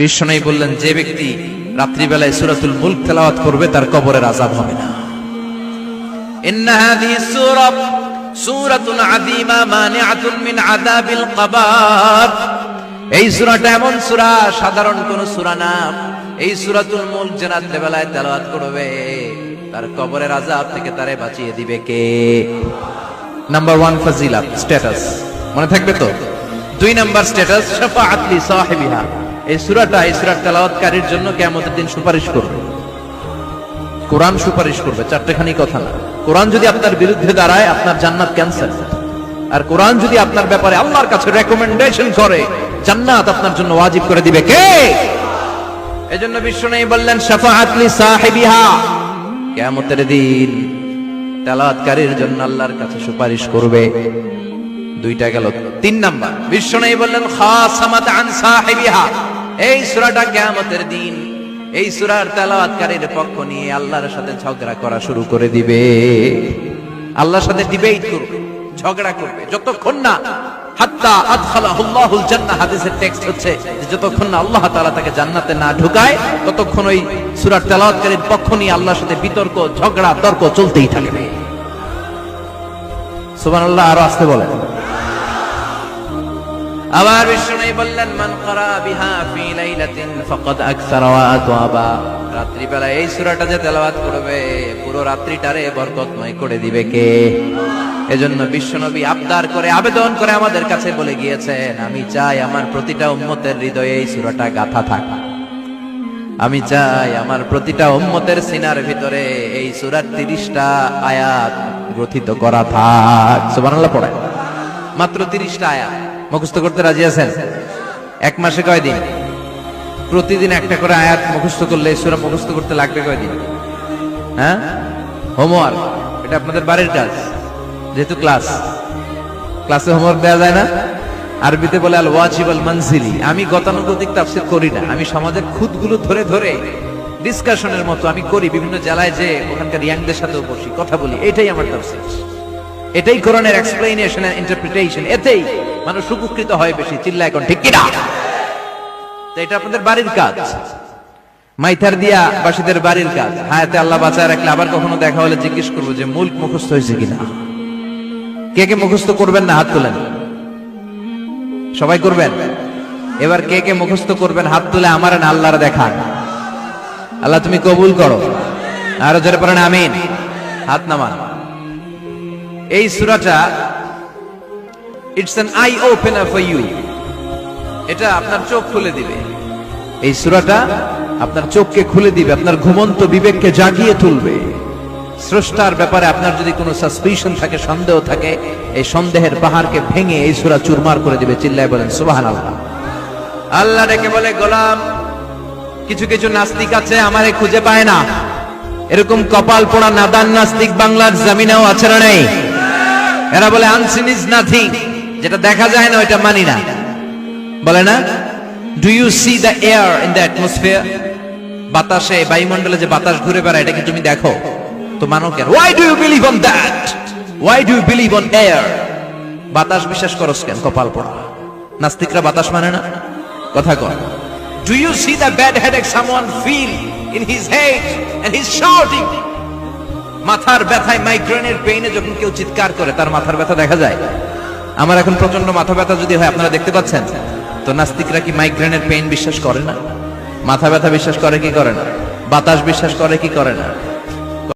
বিশ্বনবী বললেন, যে ব্যক্তি রাত্রিবেলায় সূরাতুল মুলক তেলাওয়াত করবে তার কবরের আযাব হবে না। ইন্না হাযিহি সূরাতুন আযীমা মানিআতুন মিন আযাবিল কবর। এই সূরাটা এমন সূরা, সাধারণ কোন সূরা না। এই সূরাতুল মুলক যে রাত্রিবেলায় তেলাওয়াত করবে তার কবরের আযাব থেকে তারে বাঁচিয়ে দিবে কে? নাম্বার 1 ফজিলত, স্ট্যাটাস মনে থাকবে তো। 2 নাম্বার স্ট্যাটাস, শাফাআত লি সাহিবিহা। এই সূরাটা, এই সূরার তেলাওয়াতকারীর জন্য কিয়ামতের দিন সুপারিশ করবে। কোরআন সুপারিশ করবে, চারটেখানি কথা না। কোরআন যদি আপনার বিরুদ্ধে দাঁড়ায় আপনার জান্নাত ক্যান্সেল, আর কোরআন যদি আপনার ব্যাপারে আল্লাহর কাছে রেকমেন্ডেশন করে জান্নাত আপনার জন্য ওয়াজিব করে দিবে কে? এজন্য বিশ্বনবী বললেন, শাফাআত লি সাহিবিহা। কিয়ামতের দিন তেলাওয়াতকারীর জন্য আল্লাহর কাছে সুপারিশ করবে। 2টা গেল। 3 নাম্বার, বিশ্বনবী বললেন, খাসামাত আন সাহিবিহা। এই সূরাটা কিয়ামতের দিন এই সূরার তেলাওয়াতকারীর পক্ষ নিয়ে আল্লাহর সাথে ঝগড়া করা শুরু করে দিবে। আল্লাহর সাথে ডিবেট করবে, ঝগড়া করবে, যতক্ষণ না হাত্তা আদখালাহুল্লাহুল জান্নাহ। হাদিসের টেক্সট হচ্ছে যে যতক্ষণ না আল্লাহ তাআলা তাকে জান্নাতে না ঢুকায় ততক্ষণ ওই সূরার তেলাওয়াতকারীর পক্ষ নিয়ে আল্লাহর সাথে বিতর্ক, ঝগড়া, তর্ক চলতেই থাকবে। সুবহানাল্লাহ, আরো আসতে বলেন। আবার বিশ্বনবী বললেন, মান ক্বারা বিহা ফি লাইলাতিন ফাকাদ আকসারা ওয়া আতওয়াবা। রাত্রিবেলা এই সূরাটা যে তেলাওয়াত করবে পুরো রাত্রিটারে বরকতময় করে দিবে কে? এজন্য বিশ্বনবী আবদার করে, আবেদন করে আমাদের কাছে বলে গিয়েছেন, আমি চাই আমার প্রতিটা উম্মতের হৃদয়ে এই সূরাটা গাঁথা থাক। আমি চাই আমার প্রতিটা উম্মতের সিনার ভিতরে এই সূরার 30টা আয়াত গ্রথিত করা থাক। সুবহানাল্লাহ পড়ে। মাত্র 30টা আয়াত মুখস্থ করতে রাজি আছেন? 1 মাসে কয়দিন? প্রতিদিন একটা করে আয়াত মুখস্থ করলে সূরা মুখস্থ করতে লাগবে কয়দিন? হ্যাঁ, হোমওয়ার্ক। এটা আপনাদের বাড়ির কাজ, যেহেতু ক্লাসে হোমওয়ার্ক দেওয়া যায় না। আরবিতে বলে আল ওয়াজিব আল মানজিলি। আমি গতানুগতিক তাফসীর করি না, আমি সমাজের খুঁতগুলো ধরে ধরে ডিসকাশনের মতো আমি করি। বিভিন্ন জেলায় যে ওখানকার ইয়াংদের সাথেও বসি, কথা বলি। এটাই আমার তাফসীর, এটাই কোরআনের এক্সপ্লেনেশন এন্ড ইন্টারপ্রিটেশন। এতেই মানুষ উপকৃত হয় বেশি। চিল্লা এখন ঠিক কিনা? তো এটা আপনাদের বাড়ির কাজ, মাইথার দিয়া বাসীদের বাড়ির কাজ। হায়াতে আল্লাহ বাঁচায় রাখলে আবার কখনো দেখা হলে জিজ্ঞেস করবো যে মুলক মুখস্থ হয়েছে কিনা। কে কে মুখস্থ করবেন না হাত তোলেন। সবাই করবেন। এবার কে কে মুখস্থ করবেন হাত তুলে আমার না আল্লাহর দেখান। আল্লাহ তুমি কবুল করো। আরো জোরে পড়েন আমিন। হাত নামান। এই সূরাটা it's an eye opener for you. এটা আপনার চোখ খুলে দিবে। এই সূরাটা আপনার চোখকে খুলে দিবে, আপনার ঘুমন্ত বিবেককে জাগিয়ে তুলবে। স্রষ্টার ব্যাপারে আপনার যদি কোনো সাসপিশন থাকে, সন্দেহ থাকে, এই সন্দেহের পাহাড়কে ভেঙে এই সূরা চুরমার করে দিবে। চিল্লায় বলেন সুবহানাল্লাহ। আল্লাহ ডেকে বলে, গোলাম, কিছু কিছু নাস্তিক আছে আমারে খুঁজে পায় না। এরকম কপাল পোড়া নাদান নাস্তিক বাংলার জমিনেও আছে না নেই? এরা বলে আনসিন ইজ নাথিং, যেটা দেখা যায় না ওইটা মানি না। বলে না, do you see the air in the atmosphere? বাতাসে, বায়ুমণ্ডলে যে বাতাস ঘুরে বেড়ায় এটা কি তুমি দেখো? তো মানো কেন? Why do you believe on that? Why do you believe on air? বাতাস বিশ্বাস করস কেন? কপাল পোড়া নাস্তিকরা বাতাস মানে না। কথা কর। Do you see the bad headache someone feel in his head and he's shouting? মাথার ব্যথায়, মাইগ্রেনের পেইনে যখন কেউ চিৎকার করে তার মাথার ব্যথা দেখা যায়। আমার এখন প্রচন্ড মাথা ব্যথা যদি হয় আপনারা দেখতে পাচ্ছেন, তো নাস্তিকরা কি মাইগ্রেনের পেইন বিশ্বাস করে না? মাথা ব্যথা বিশ্বাস করে কি করে না? বাতাস বিশ্বাস করে কি করে না?